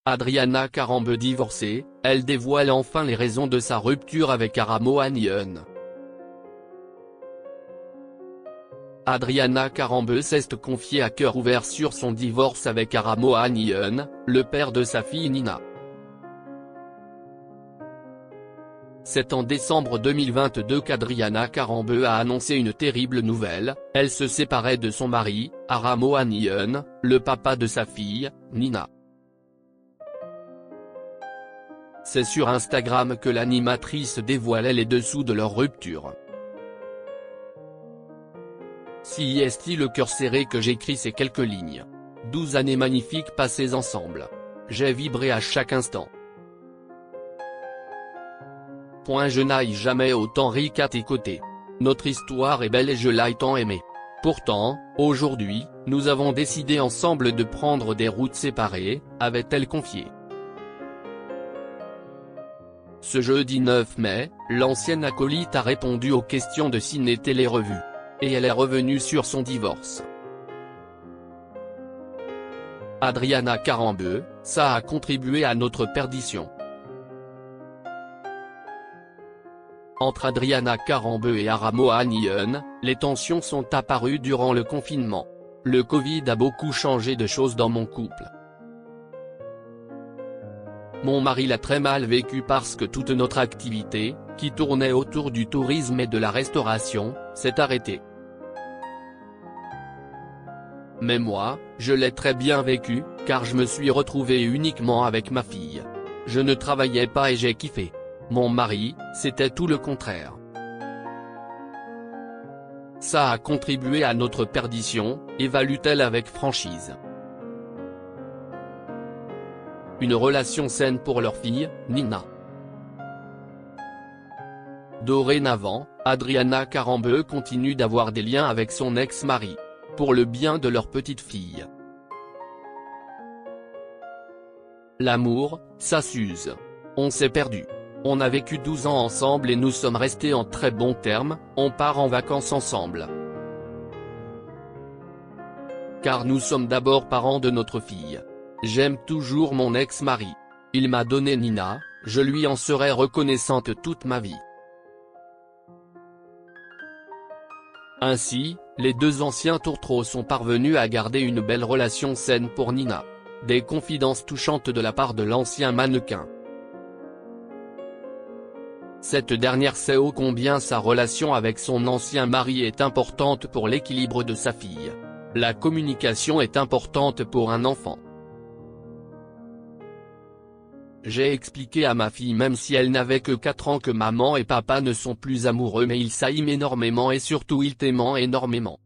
Adriana Karembeu divorcée, elle dévoile enfin les raisons de sa rupture avec Aram Ohanian. Adriana Karembeu s'est confiée à cœur ouvert sur son divorce avec Aram Ohanian, le père de sa fille Nina. C'est en décembre 2022 qu'Adriana Karembeu a annoncé une terrible nouvelle, elle se séparait de son mari, Aram Ohanian, le papa de sa fille, Nina. C'est sur Instagram que l'animatrice dévoilait les dessous de leur rupture. Si est-il le cœur serré que j'écris ces quelques lignes. 12 années magnifiques passées ensemble. J'ai vibré à chaque instant. Je n'aille jamais autant ri qu'à tes côtés. Notre histoire est belle et je l'ai tant aimée. Pourtant, aujourd'hui, nous avons décidé ensemble de prendre des routes séparées, avait-elle confié. Ce jeudi 9 mai, l'ancienne acolyte a répondu aux questions de Ciné Télé Revue. Et elle est revenue sur son divorce. Adriana Karembeu, ça a contribué à notre perdition. Entre Adriana Karembeu et Aram Ohanian, les tensions sont apparues durant le confinement. Le Covid a beaucoup changé de choses dans mon couple. Mon mari l'a très mal vécu parce que toute notre activité, qui tournait autour du tourisme et de la restauration, s'est arrêtée. Mais moi, je l'ai très bien vécu, car je me suis retrouvé uniquement avec ma fille. Je ne travaillais pas et j'ai kiffé. Mon mari, c'était tout le contraire. Ça a contribué à notre perdition, évalue-t-elle avec franchise. Une relation saine pour leur fille, Nina. Dorénavant, Adriana Karembeu continue d'avoir des liens avec son ex-mari. Pour le bien de leur petite fille. L'amour, ça s'use. On s'est perdu. On a vécu 12 ans ensemble et nous sommes restés en très bons termes, on part en vacances ensemble. Car nous sommes d'abord parents de notre fille. J'aime toujours mon ex-mari. Il m'a donné Nina, je lui en serai reconnaissante toute ma vie. Ainsi, les deux anciens tourtereaux sont parvenus à garder une belle relation saine pour Nina. Des confidences touchantes de la part de l'ancien mannequin. Cette dernière sait ô combien sa relation avec son ancien mari est importante pour l'équilibre de sa fille. La communication est importante pour un enfant. J'ai expliqué à ma fille même si elle n'avait que 4 ans que maman et papa ne sont plus amoureux mais ils s'aiment énormément et surtout ils t'aiment énormément.